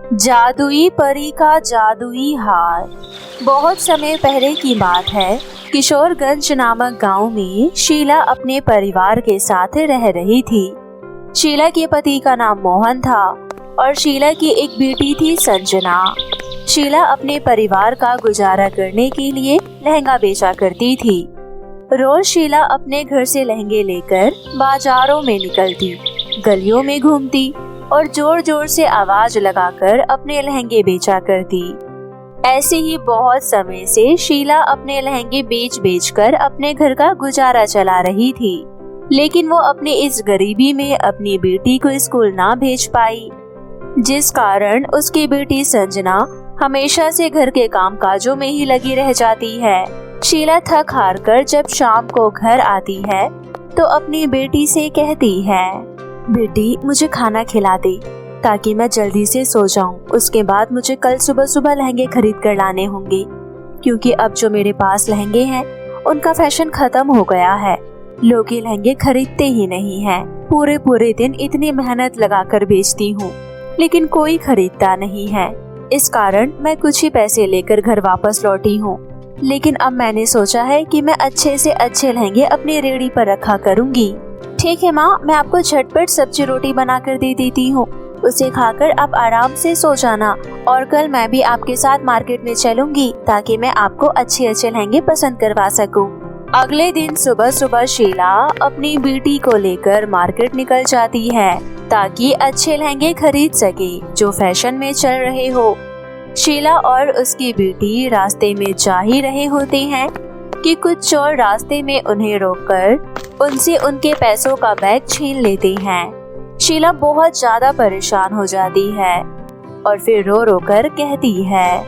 जादुई परी का जादुई हार। बहुत समय पहले की बात है। किशोरगंज नामक गांव में शीला अपने परिवार के साथ रह रही थी। शीला के पति का नाम मोहन था और शीला की एक बेटी थी संजना। शीला अपने परिवार का गुजारा करने के लिए लहंगा बेचा करती थी। रोज शीला अपने घर से लहंगे लेकर बाजारों में निकलती, गलियों में घूमती और जोर जोर से आवाज लगाकर अपने लहंगे बेचा करती। ऐसे ही बहुत समय से शीला अपने लहंगे बेच बेच कर अपने घर का गुजारा चला रही थी। लेकिन वो अपनी इस गरीबी में अपनी बेटी को स्कूल ना भेज पाई, जिस कारण उसकी बेटी संजना हमेशा से घर के कामकाजों में ही लगी रह जाती है। शीला थक हार कर जब शाम को घर आती है तो अपनी बेटी से कहती है, बेटी मुझे खाना खिला दे ताकि मैं जल्दी से सो जाऊं। उसके बाद मुझे कल सुबह सुबह लहंगे खरीद कर लाने होंगे, क्योंकि अब जो मेरे पास लहंगे हैं उनका फैशन खत्म हो गया है। लोग ये लहंगे खरीदते ही नहीं हैं। पूरे पूरे दिन इतनी मेहनत लगाकर बेचती हूँ लेकिन कोई खरीदता नहीं है। इस कारण मैं कुछ ही पैसे लेकर घर वापस लौटी हूँ। लेकिन अब मैंने सोचा है कि मैं अच्छे से अच्छे लहंगे अपनी रेहड़ी पर रखा करूँगी। ठीक है माँ, मैं आपको झटपट सब्जी रोटी बना कर दे देती हूँ। उसे खाकर आप आराम से सो जाना और कल मैं भी आपके साथ मार्केट में चलूंगी ताकि मैं आपको अच्छे अच्छे लहंगे पसंद करवा सकूं। अगले दिन सुबह सुबह शीला अपनी बेटी को लेकर मार्केट निकल जाती है ताकि अच्छे लहंगे खरीद सके जो फैशन में चल रहे हो। शीला और उसकी बेटी रास्ते में जा ही रहे होते हैं कि कुछ चोर रास्ते में उन्हें रोककर उनसे उनके पैसों का बैग छीन लेते हैं। शीला बहुत ज्यादा परेशान हो जाती है और फिर रो रो कर कहती है,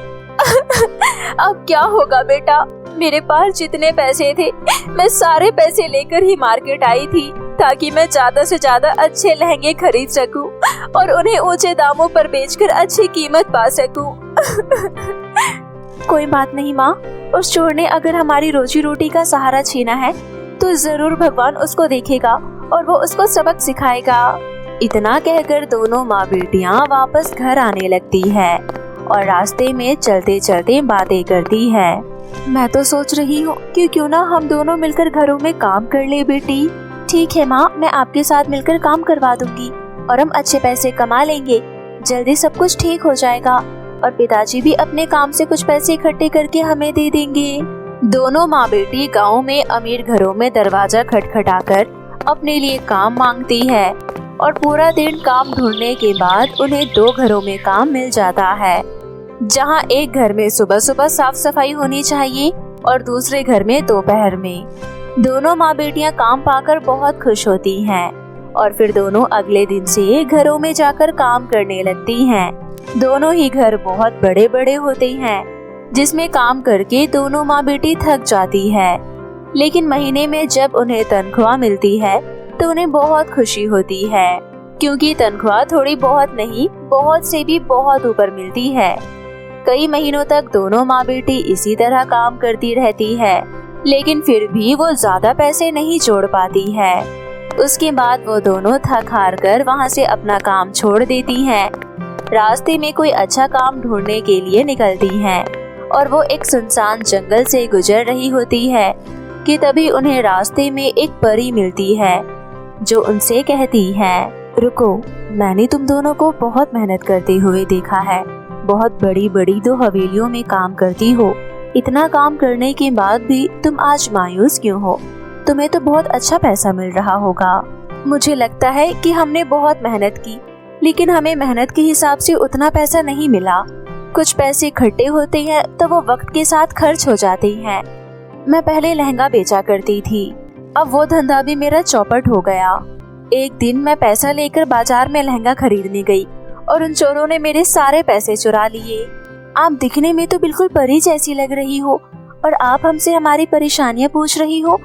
अब क्या होगा बेटा, मेरे पास जितने पैसे थे मैं सारे पैसे लेकर ही मार्केट आई थी ताकि मैं ज्यादा से ज्यादा अच्छे लहंगे खरीद सकूं और उन्हें ऊंचे दामों पर बेचकर अच्छी कीमत पा सकूं। कोई बात नहीं माँ, उस चोर ने अगर हमारी रोजी रोटी का सहारा छीना है तो जरूर भगवान उसको देखेगा और वो उसको सबक सिखाएगा। इतना कहकर दोनों माँ बेटियाँ वापस घर आने लगती है और रास्ते में चलते चलते बातें करती है। मैं तो सोच रही हूँ कि क्यों ना हम दोनों मिलकर घरों में काम कर ले बेटी। ठीक है माँ, मैं आपके साथ मिलकर काम करवा दूंगी और हम अच्छे पैसे कमा लेंगे। जल्दी सब कुछ ठीक हो जाएगा और पिताजी भी अपने काम से कुछ पैसे इकट्ठे करके हमें दे देंगे। दोनों माँ बेटी गाँव में अमीर घरों में दरवाजा खटखटाकर अपने लिए काम मांगती है और पूरा दिन काम ढूंढने के बाद उन्हें 2 घरों में काम मिल जाता है, जहां एक घर में सुबह सुबह साफ सफाई होनी चाहिए और दूसरे घर में दोपहर में। दोनों माँ बेटियां काम पाकर बहुत खुश होती हैं और फिर दोनों अगले दिन से घरों में जाकर काम करने लगती हैं। दोनों ही घर बहुत बड़े बड़े होते हैं जिसमें काम करके दोनों माँ बेटी थक जाती है। लेकिन महीने में जब उन्हें तनख्वाह मिलती है तो उन्हें बहुत खुशी होती है, क्योंकि तनख्वाह थोड़ी बहुत नहीं, बहुत से भी बहुत ऊपर मिलती है। कई महीनों तक दोनों माँ बेटी इसी तरह काम करती रहती है, लेकिन फिर भी वो ज्यादा पैसे नहीं जोड़ पाती है। उसके बाद वो दोनों थक हार कर वहाँ से अपना काम छोड़ देती हैं। रास्ते में कोई अच्छा काम ढूंढने के लिए निकलती हैं और वो एक सुनसान जंगल से गुजर रही होती है कि तभी उन्हें रास्ते में एक परी मिलती है जो उनसे कहती है, रुको, मैंने तुम दोनों को बहुत मेहनत करते हुए देखा है। बहुत बड़ी बड़ी 2 हवेलियों में काम करती हो। इतना काम करने के बाद भी तुम आज मायूस क्यों हो? तुम्हें तो बहुत अच्छा पैसा मिल रहा होगा। मुझे लगता है कि हमने बहुत मेहनत की, लेकिन हमें मेहनत के हिसाब से उतना पैसा नहीं मिला। कुछ पैसे इकट्ठे होते हैं तो वो वक्त के साथ खर्च हो जाते हैं। मैं पहले लहंगा बेचा करती थी, अब वो धंधा भी मेरा चौपट हो गया। एक दिन मैं पैसा लेकर बाजार में लहंगा खरीदने गई और उन चोरों ने मेरे सारे पैसे चुरा लिए। आप दिखने में तो बिल्कुल परी जैसी लग रही हो और आप हमसे हमारी परेशानियां पूछ रही हो,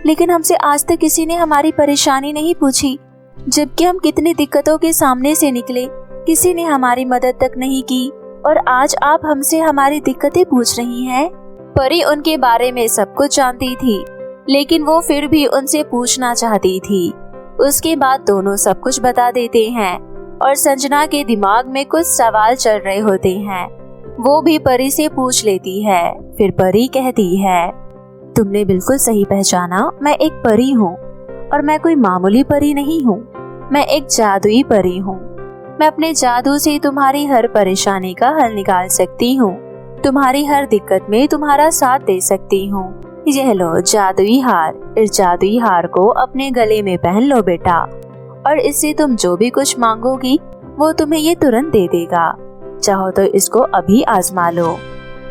लेकिन हमसे आज तक किसी ने हमारी परेशानी नहीं पूछी। जबकि हम कितनी दिक्कतों के सामने से निकले, किसी ने हमारी मदद तक नहीं की और आज आप हमसे हमारी दिक्कतें पूछ रही हैं। परी उनके बारे में सब कुछ जानती थी, लेकिन वो फिर भी उनसे पूछना चाहती थी। उसके बाद दोनों सब कुछ बता देते हैं और संजना के दिमाग में कुछ सवाल चल रहे होते हैं। वो भी परी से पूछ लेती है। फिर परी कहती है, तुमने बिल्कुल सही पहचाना, मैं एक परी हूँ और मैं कोई मामूली परी नहीं हूँ। मैं एक जादुई परी हूँ। मैं अपने जादू से तुम्हारी हर परेशानी का हल निकाल सकती हूँ। तुम्हारी हर दिक्कत में तुम्हारा साथ दे सकती हूँ। यह लो जादुई हार। इस जादुई हार को अपने गले में पहन लो बेटा, और इससे तुम जो भी कुछ मांगोगी वो तुम्हें ये तुरंत दे देगा। चाहो तो इसको अभी आजमा लो।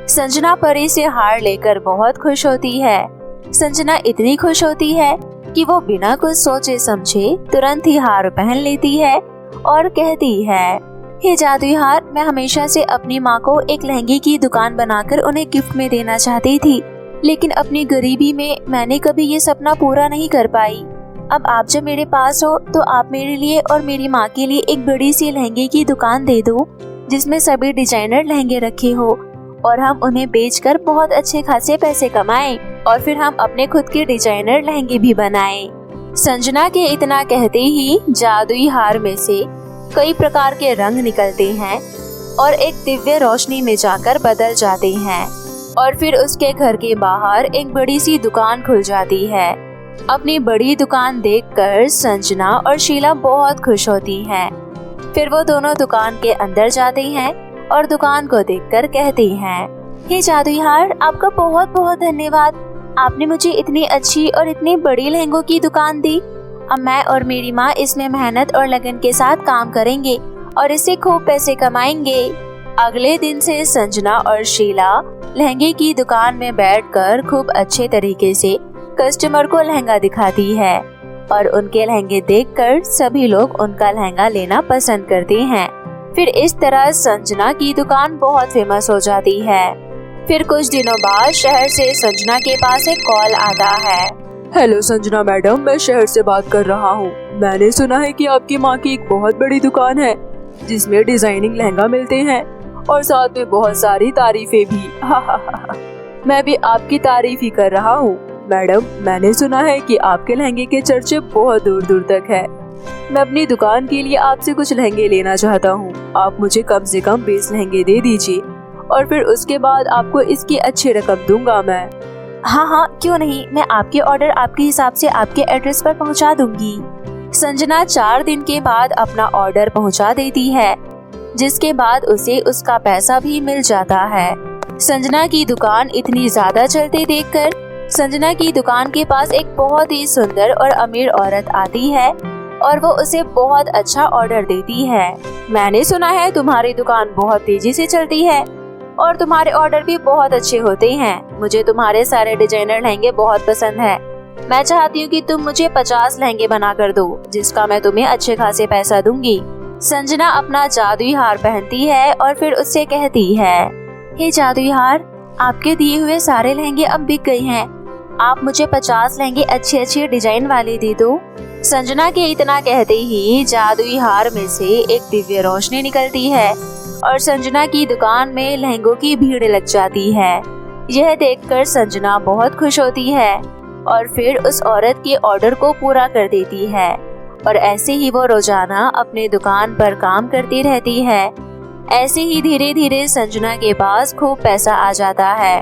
संजना परी से हार लेकर बहुत खुश होती है। संजना इतनी खुश होती है कि वो बिना कुछ सोचे समझे तुरंत ही हार पहन लेती है और कहती है, हे जादुई हार, मैं हमेशा से अपनी माँ को एक लहंगे की दुकान बनाकर उन्हें गिफ्ट में देना चाहती थी, लेकिन अपनी गरीबी में मैंने कभी ये सपना पूरा नहीं कर पाई। अब आप जब मेरे पास हो तो आप मेरे लिए और मेरी माँ के लिए एक बड़ी सी लहंगे की दुकान दे दो, जिसमें सभी डिजाइनर लहंगे रखे हो, और हम उन्हें बेचकर बहुत अच्छे खासे पैसे कमाएं और फिर हम अपने खुद के डिजाइनर लहंगे भी बनाएं। संजना के इतना कहते ही जादुई हार में से कई प्रकार के रंग निकलते हैं और एक दिव्य रोशनी में जाकर बदल जाते हैं, और फिर उसके घर के बाहर एक बड़ी सी दुकान खुल जाती है। अपनी बड़ी दुकान देखकर संजना और शीला बहुत खुश होती हैं। फिर वो दोनों दुकान के अंदर जाती हैं और दुकान को देखकर कहती हैं, हे जादुई हार, आपका बहुत बहुत धन्यवाद। आपने मुझे इतनी अच्छी और इतनी बड़ी लहंगों की दुकान दी। अब मैं और मेरी माँ इसमें मेहनत और लगन के साथ काम करेंगे और इससे खूब पैसे कमाएंगे। अगले दिन से संजना और शीला लहंगे की दुकान में बैठकर खूब अच्छे तरीके से कस्टमर को लहंगा दिखाती है, और उनके लहंगे देखकर सभी लोग उनका लहंगा लेना पसंद करते हैं। फिर इस तरह संजना की दुकान बहुत फेमस हो जाती है। फिर कुछ दिनों बाद शहर से संजना के पास एक कॉल आता है। हेलो संजना मैडम, मैं शहर से बात कर रहा हूँ। मैंने सुना है कि आपकी माँ की एक बहुत बड़ी दुकान है जिसमें डिजाइनिंग लहंगा मिलते हैं और साथ में बहुत सारी तारीफें भी। मैं भी आपकी तारीफ ही कर रहा हूँ। मैडम, मैंने सुना है कि आपके लहंगे के चर्चे बहुत दूर दूर तक है। मैं अपनी दुकान के लिए आपसे कुछ लहंगे लेना चाहता हूँ। आप मुझे कम से कम 20 लहंगे दे दीजिए और फिर उसके बाद आपको इसकी अच्छी रकम दूंगा मैं। हाँ हाँ, क्यों नहीं, मैं आपके ऑर्डर आपके हिसाब से आपके एड्रेस पर पहुंचा दूंगी। संजना 4 दिन के बाद अपना ऑर्डर पहुंचा देती है, जिसके बाद उसे उसका पैसा भी मिल जाता है। संजना की दुकान इतनी ज्यादा चलते देखकर संजना की दुकान के पास एक बहुत ही सुंदर और अमीर औरत आती है और वो उसे बहुत अच्छा ऑर्डर देती है। मैंने सुना है तुम्हारी दुकान बहुत तेजी से चलती है और तुम्हारे ऑर्डर भी बहुत अच्छे होते हैं। मुझे तुम्हारे सारे डिजाइनर लहंगे बहुत पसंद है। मैं चाहती हूँ कि तुम मुझे 50 लहंगे बना कर दो, जिसका मैं तुम्हें अच्छे खासे पैसा दूंगी। संजना अपना जादुई हार पहनती है और फिर उससे कहती है, हे जादुई हार, आपके दिए हुए सारे लहंगे अब बिक गए हैं। आप मुझे 50 लहंगे अच्छे अच्छे डिजाइन वाले दे दो। संजना के इतना कहते ही जादुई हार में से एक दिव्य रोशनी निकलती है और संजना की दुकान में लहंगों की भीड़ लग जाती है। यह देखकर संजना बहुत खुश होती है और फिर उस औरत के ऑर्डर को पूरा कर देती है, और ऐसे ही वो रोजाना अपने दुकान पर काम करती रहती है। ऐसे ही धीरे धीरे संजना के पास खूब पैसा आ जाता है।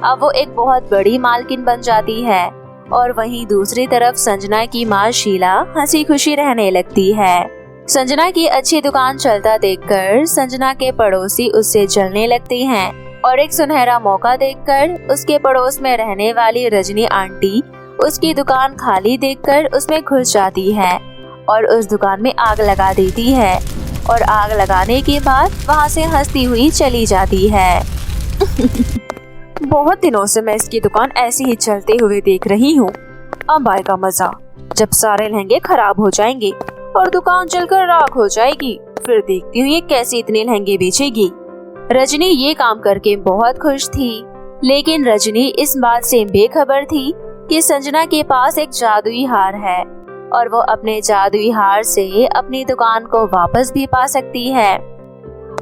अब वो एक बहुत बड़ी मालकिन बन जाती है, और वहीं दूसरी तरफ संजना की माँ शीला हंसी खुशी रहने लगती है। संजना की अच्छी दुकान चलता देखकर संजना के पड़ोसी उससे जलने लगते हैं, और एक सुनहरा मौका देखकर उसके पड़ोस में रहने वाली रजनी आंटी उसकी दुकान खाली देखकर उसमें घुस जाती है और उस दुकान में आग लगा देती है, और आग लगाने के बाद वहाँ से हंसती हुई चली जाती है। बहुत दिनों से मैं इसकी दुकान ऐसे ही चलते हुए देख रही हूँ। अब आएगा मजा, जब सारे लहंगे खराब हो जाएंगे और दुकान जलकर राख हो जाएगी। फिर देखती हूँ ये कैसे इतने लहंगे बेचेगी। रजनी ये काम करके बहुत खुश थी, लेकिन रजनी इस बात से बेखबर थी कि संजना के पास एक जादुई हार है और वो अपने जादुई हार से अपनी दुकान को वापस भी पा सकती है।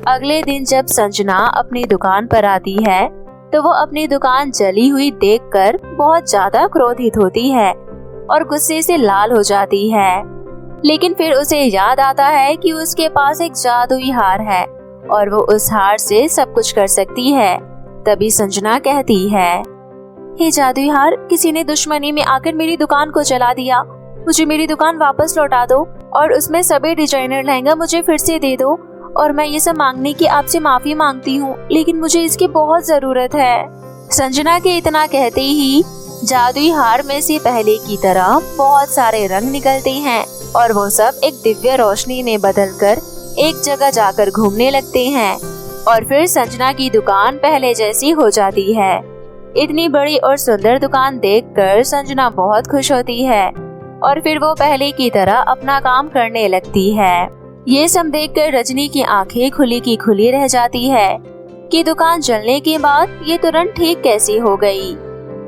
अगले दिन जब संजना अपनी दुकान पर आती है तो वो अपनी दुकान जली हुई देखकर बहुत ज्यादा क्रोधित होती है और गुस्से से लाल हो जाती है। लेकिन फिर उसे याद आता है कि उसके पास एक जादुई हार है और वो उस हार से सब कुछ कर सकती है। तभी संजना कहती है, हे जादुई हार, किसी ने दुश्मनी में आकर मेरी दुकान को जला दिया। मुझे मेरी दुकान वापस लौटा दो और उसमें सभी डिजाइनर लहंगा मुझे फिर से दे दो। और मैं ये सब मांगने की आपसे माफी मांगती हूँ, लेकिन मुझे इसकी बहुत जरूरत है। संजना के इतना कहते ही जादुई हार में से पहले की तरह बहुत सारे रंग निकलते हैं और वो सब एक दिव्य रोशनी में बदलकर एक जगह जाकर घूमने लगते हैं। और फिर संजना की दुकान पहले जैसी हो जाती है। इतनी बड़ी और सुंदर दुकान देखकर संजना बहुत खुश होती है और फिर वो पहले की तरह अपना काम करने लगती है। ये सब देखकर रजनी की आंखें खुली की खुली रह जाती है कि दुकान जलने के बाद ये तुरंत ठीक कैसी हो गई।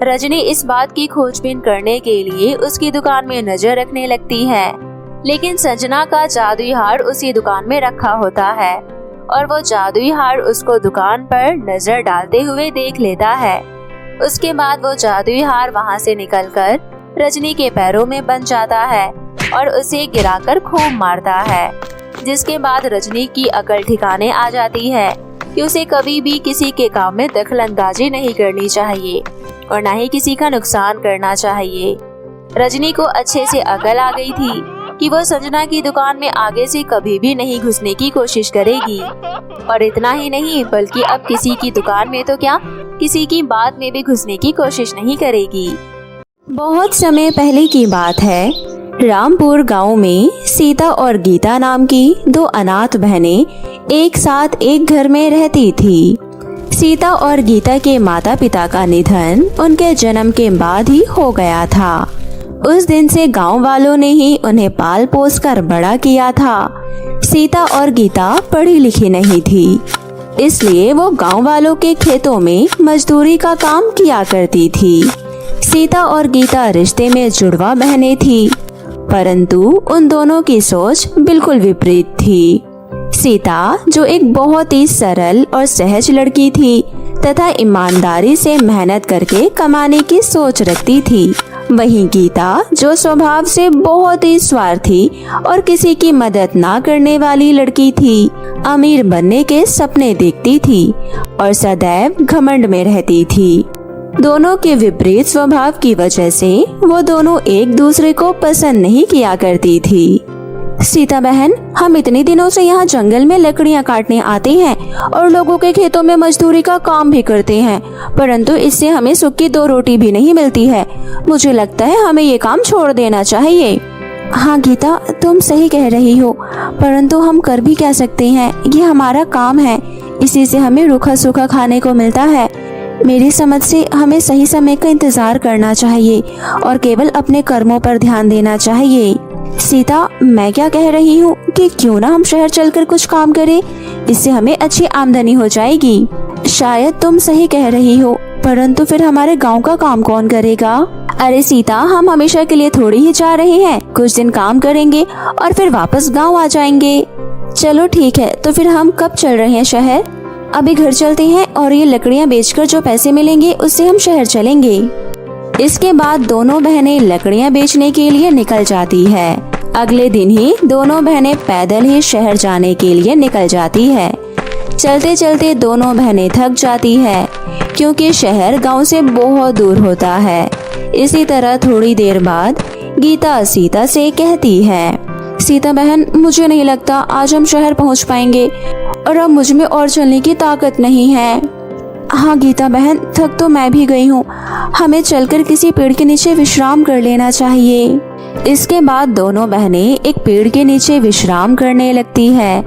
रजनी इस बात की खोजबीन करने के लिए उसकी दुकान में नजर रखने लगती है, लेकिन संजना का जादुई हार उसी दुकान में रखा होता है और वो जादुई हार उसको दुकान पर नजर डालते हुए देख लेता है। उसके बाद वो जादुई हार वहाँ से निकलकर रजनी के पैरों में बंध जाता है और उसे गिराकर खूब मारता है, जिसके बाद रजनी की अकल ठिकाने आ जाती है कि उसे कभी भी किसी के काम में दखलंदाजी नहीं करनी चाहिए और न ही किसी का नुकसान करना चाहिए। रजनी को अच्छे से अकल आ गई थी कि वो संजना की दुकान में आगे से कभी भी नहीं घुसने की कोशिश करेगी और इतना ही नहीं बल्कि अब किसी की दुकान में तो क्या, किसी की बात में भी घुसने की कोशिश नहीं करेगी। बहुत समय पहले की बात है। रामपुर गांव में सीता और गीता नाम की दो अनाथ बहनें एक साथ एक घर में रहती थी। सीता और गीता के माता पिता का निधन उनके जन्म के बाद ही हो गया था। उस दिन से गांव वालों ने ही उन्हें पाल पोस कर बड़ा किया था। सीता और गीता पढ़ी लिखी नहीं थी, इसलिए वो गांव वालों के खेतों में मजदूरी का काम किया करती थी। सीता और गीता रिश्ते में जुड़वा बहनें थी, परंतु उन दोनों की सोच बिल्कुल विपरीत थी। सीता, जो एक बहुत ही सरल और सहज लड़की थी तथा ईमानदारी से मेहनत करके कमाने की सोच रखती थी, वहीं गीता, जो स्वभाव से बहुत ही स्वार्थी और किसी की मदद ना करने वाली लड़की थी, अमीर बनने के सपने देखती थी और सदैव घमंड में रहती थी। दोनों के विपरीत स्वभाव की वजह से वो दोनों एक दूसरे को पसंद नहीं किया करती थी। सीता बहन, हम इतने दिनों से यहाँ जंगल में लकड़ियाँ काटने आते हैं और लोगों के खेतों में मजदूरी का काम भी करते हैं, परंतु इससे हमें सुख की दो रोटी भी नहीं मिलती है। मुझे लगता है हमें ये काम छोड़ देना चाहिए। हाँ गीता, तुम सही कह रही हो, परंतु हम कर भी क्या सकते हैं, ये हमारा काम है, इसी से हमें रूखा सूखा खाने को मिलता है। मेरी समझ से हमें सही समय का इंतजार करना चाहिए और केवल अपने कर्मों पर ध्यान देना चाहिए। सीता, मैं क्या कह रही हूँ कि क्यों ना हम शहर चलकर कुछ काम करें, इससे हमें अच्छी आमदनी हो जाएगी। शायद तुम सही कह रही हो, परंतु फिर हमारे गांव का काम कौन करेगा? अरे सीता, हम हमेशा के लिए थोड़ी ही जा रहे हैं, कुछ दिन काम करेंगे और फिर वापस गाँव आ जाएंगे। चलो ठीक है, तो फिर हम कब चल रहे हैं शहर? अभी घर चलते हैं और ये लकड़ियाँ बेचकर जो पैसे मिलेंगे उससे हम शहर चलेंगे। इसके बाद दोनों बहनें लकड़ियाँ बेचने के लिए निकल जाती है। अगले दिन ही दोनों बहनें पैदल ही शहर जाने के लिए निकल जाती है। चलते चलते दोनों बहनें थक जाती है, क्योंकि शहर गांव से बहुत दूर होता है। इसी तरह थोड़ी देर बाद गीता सीता से कहती है, सीता बहन, मुझे नहीं लगता आज हम शहर पहुंच पाएंगे और अब मुझ में और चलने की ताकत नहीं है। हाँ गीता बहन, थक तो मैं भी गई हूँ, हमें चलकर किसी पेड़ के नीचे विश्राम कर लेना चाहिए। इसके बाद दोनों बहनें एक पेड़ के नीचे विश्राम करने लगती है।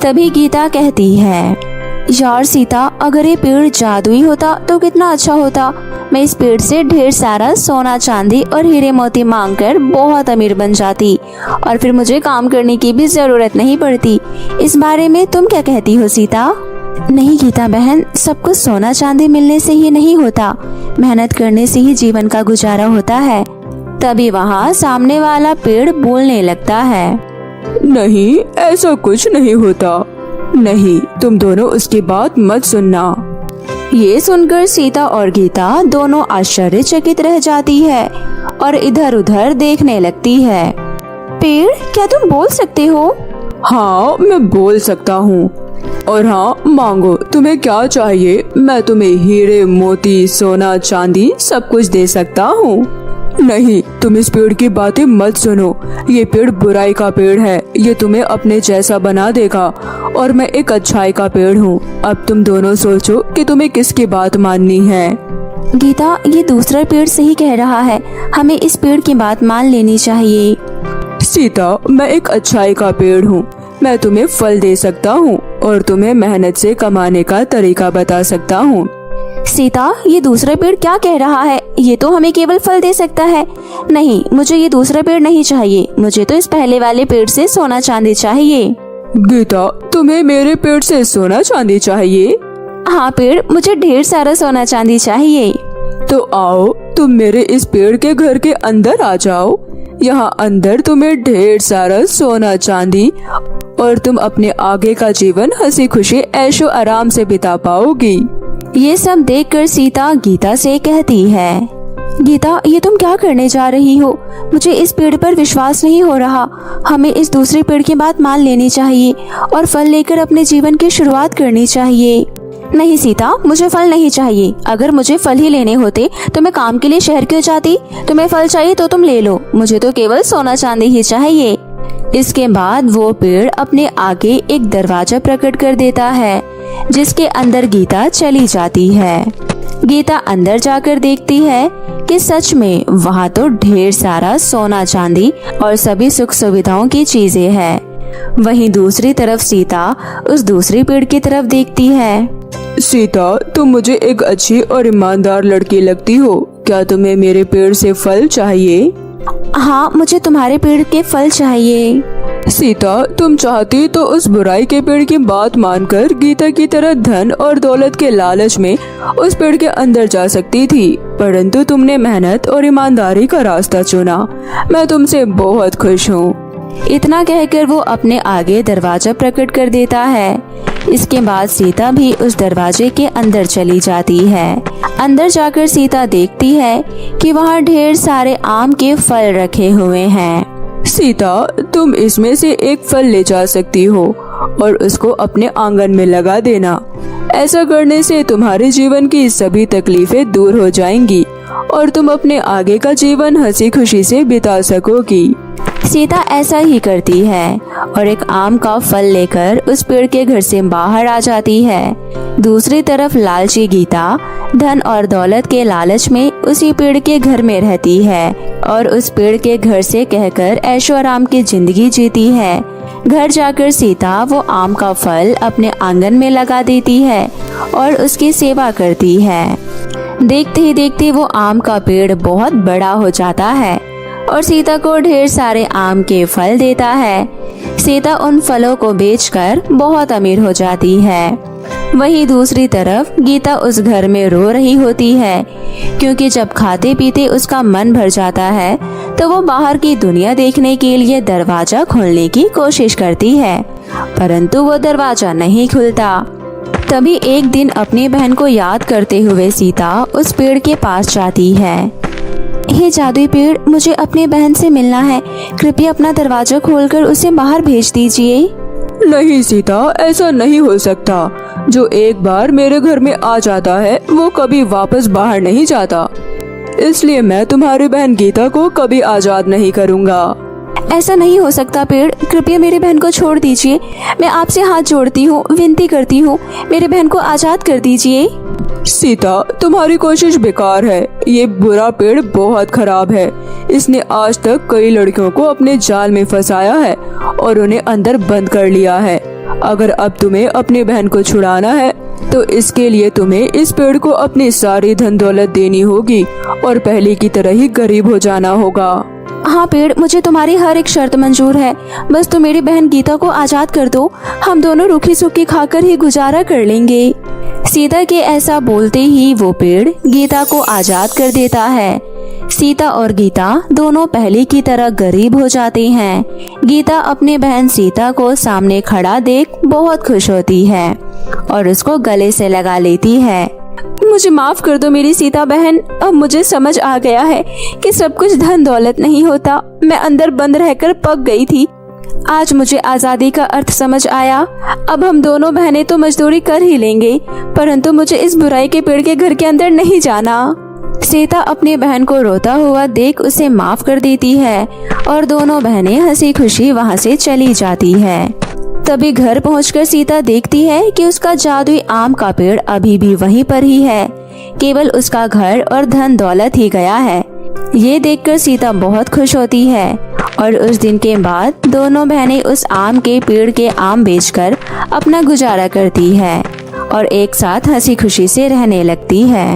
तभी गीता कहती है, यार सीता, अगर ये पेड़ जादुई होता तो कितना अच्छा होता। मैं इस पेड़ से ढेर सारा सोना चांदी और हीरे मोती मांगकर बहुत अमीर बन जाती और फिर मुझे काम करने की भी जरूरत नहीं पड़ती। इस बारे में तुम क्या कहती हो सीता? नहीं गीता बहन, सब कुछ सोना चांदी मिलने से ही नहीं होता, मेहनत करने से ही जीवन का गुजारा होता है। तभी वहाँ सामने वाला पेड़ बोलने लगता है, नहीं, ऐसा कुछ नहीं होता। नहीं, तुम दोनों उसकी बात मत सुनना। ये सुनकर सीता और गीता दोनों आश्चर्यचकित रह जाती है और इधर उधर देखने लगती है। पेड़, क्या तुम बोल सकते हो? हाँ, मैं बोल सकता हूँ। और हाँ, मांगो, तुम्हें क्या चाहिए? मैं तुम्हें हीरे, मोती, सोना, चांदी सब कुछ दे सकता हूँ। नहीं, तुम इस पेड़ की बातें मत सुनो। ये पेड़ बुराई का पेड़ है। ये तुम्हें अपने जैसा बना देगा और मैं एक अच्छाई का पेड़ हूँ। अब तुम दोनों सोचो कि तुम्हें किसकी बात माननी है। गीता, ये दूसरा पेड़ सही कह रहा है। हमें इस पेड़ की बात मान लेनी चाहिए। सीता, मैं एक अच्छाई का पेड़ हूँ। मैं तुम्हें फल दे सकता हूँ और तुम्हें मेहनत से कमाने का तरीका बता सकता हूँ। सीता, ये दूसरा पेड़ क्या कह रहा है? ये तो हमें केवल फल दे सकता है। नहीं, मुझे ये दूसरा पेड़ नहीं चाहिए। मुझे तो इस पहले वाले पेड़ से सोना चांदी चाहिए। गीता, तुम्हें मेरे पेड़ से सोना चांदी चाहिए? हाँ पेड़, मुझे ढेर सारा सोना चांदी चाहिए। तो आओ, तुम मेरे इस पेड़ के घर के अंदर आ जाओ। यहाँ अंदर तुम्हें ढेर सारा सोना चांदी और तुम अपने आगे का जीवन हंसी खुशी ऐशो आराम से बिता पाओगी। ये सब देखकर सीता गीता से कहती है, गीता, ये तुम क्या करने जा रही हो? मुझे इस पेड़ पर विश्वास नहीं हो रहा। हमें इस दूसरे पेड़ की बात मान लेनी चाहिए और फल लेकर अपने जीवन की शुरुआत करनी चाहिए। नहीं सीता, मुझे फल नहीं चाहिए। अगर मुझे फल ही लेने होते तो मैं काम के लिए शहर क्यों जाती? तुम्हें फल चाहिए तो तुम ले लो। मुझे तो केवल सोना चांदी ही चाहिए। इसके बाद वो पेड़ अपने आगे एक दरवाजा प्रकट कर देता है, जिसके अंदर गीता चली जाती है। गीता अंदर जाकर देखती है कि सच में वहाँ तो ढेर सारा सोना चांदी और सभी सुख सुविधाओं की चीजें हैं। वहीं दूसरी तरफ सीता उस दूसरे पेड़ की तरफ देखती है। सीता, तुम मुझे एक अच्छी और ईमानदार लड़की लगती हो। क्या तुम्हें मेरे पेड़ से फल चाहिए? हाँ, मुझे तुम्हारे पेड़ के फल चाहिए। सीता, तुम चाहती तो उस बुराई के पेड़ की बात मानकर गीता की तरह धन और दौलत के लालच में उस पेड़ के अंदर जा सकती थी, परंतु तुमने मेहनत और ईमानदारी का रास्ता चुना। मैं तुमसे बहुत खुश हूँ। इतना कहकर वो अपने आगे दरवाजा प्रकट कर देता है। इसके बाद सीता भी उस दरवाजे के अंदर चली जाती है। अंदर जाकर सीता देखती है कि वहाँ ढेर सारे आम के फल रखे हुए हैं। सीता, तुम इसमें से एक फल ले जा सकती हो और उसको अपने आंगन में लगा देना। ऐसा करने से तुम्हारे जीवन की सभी तकलीफें दूर हो जाएंगी और तुम अपने आगे का जीवन हंसी खुशी से बिता सकोगी। सीता ऐसा ही करती है और एक आम का फल लेकर उस पेड़ के घर से बाहर आ जाती है। दूसरी तरफ लालची गीता धन और दौलत के लालच में उसी पेड़ के घर में रहती है और उस पेड़ के घर से कहकर ऐशो आराम की जिंदगी जीती है। घर जाकर सीता वो आम का फल अपने आंगन में लगा देती है और उसकी सेवा करती है। देखते ही देखते वो आम का पेड़ बहुत बड़ा हो जाता है और सीता को ढेर सारे आम के फल देता है। सीता उन फलों को बेचकर बहुत अमीर हो जाती है। वहीं दूसरी तरफ गीता उस घर में रो रही होती है, क्योंकि जब खाते पीते उसका मन भर जाता है तो वो बाहर की दुनिया देखने के लिए दरवाजा खोलने की कोशिश करती है, परंतु वो दरवाजा नहीं खुलता। तभी एक दिन अपनी बहन को याद करते हुए सीता उस पेड़ के पास जाती है। हे जादुई पेड़, मुझे अपनी बहन से मिलना है। कृपया अपना दरवाजा खोलकर उसे बाहर भेज दीजिए। नहीं सीता, ऐसा नहीं हो सकता। जो एक बार मेरे घर में आ जाता है वो कभी वापस बाहर नहीं जाता, इसलिए मैं तुम्हारी बहन गीता को कभी आजाद नहीं करूँगा। ऐसा नहीं हो सकता पेड़, कृपया मेरी बहन को छोड़ दीजिए। मैं आपसे हाथ जोड़ती हूँ, विनती करती हूँ, मेरी बहन को आजाद कर दीजिए। सीता, तुम्हारी कोशिश बेकार है। ये बुरा पेड़ बहुत खराब है। इसने आज तक कई लड़कियों को अपने जाल में फंसाया है और उन्हें अंदर बंद कर लिया है। अगर अब तुम्हें अपनी बहन को छुड़ाना है तो इसके लिए तुम्हें इस पेड़ को अपनी सारी धन दौलत देनी होगी और पहले की तरह ही गरीब हो जाना होगा। हाँ पेड़, मुझे तुम्हारी हर एक शर्त मंजूर है। बस तुम मेरी बहन गीता को आजाद कर दो। हम दोनों रूखी सूखी खाकर ही गुजारा कर लेंगे। सीता के ऐसा बोलते ही वो पेड़ गीता को आजाद कर देता है। सीता और गीता दोनों पहले की तरह गरीब हो जाते हैं। गीता अपनी बहन सीता को सामने खड़ा देख बहुत खुश होती है और उसको गले से लगा लेती है। मुझे माफ कर दो मेरी सीता बहन। अब मुझे समझ आ गया है कि सब कुछ धन दौलत नहीं होता। मैं अंदर बंद रहकर पक गई थी। आज मुझे आज़ादी का अर्थ समझ आया। अब हम दोनों बहनें तो मजदूरी कर ही लेंगे, परंतु मुझे इस बुराई के पेड़ के घर के अंदर नहीं जाना। सीता अपनी बहन को रोता हुआ देख उसे माफ कर देती है और दोनों बहनें हंसी खुशी वहाँ से चली जाती है। तभी घर पहुंचकर सीता देखती है कि उसका जादुई आम का पेड़ अभी भी वहीं पर ही है, केवल उसका घर और धन दौलत ही गया है। ये देखकर सीता बहुत खुश होती है और उस दिन के बाद दोनों बहनें उस आम के पेड़ के आम बेचकर अपना गुजारा करती है और एक साथ हंसी खुशी से रहने लगती है।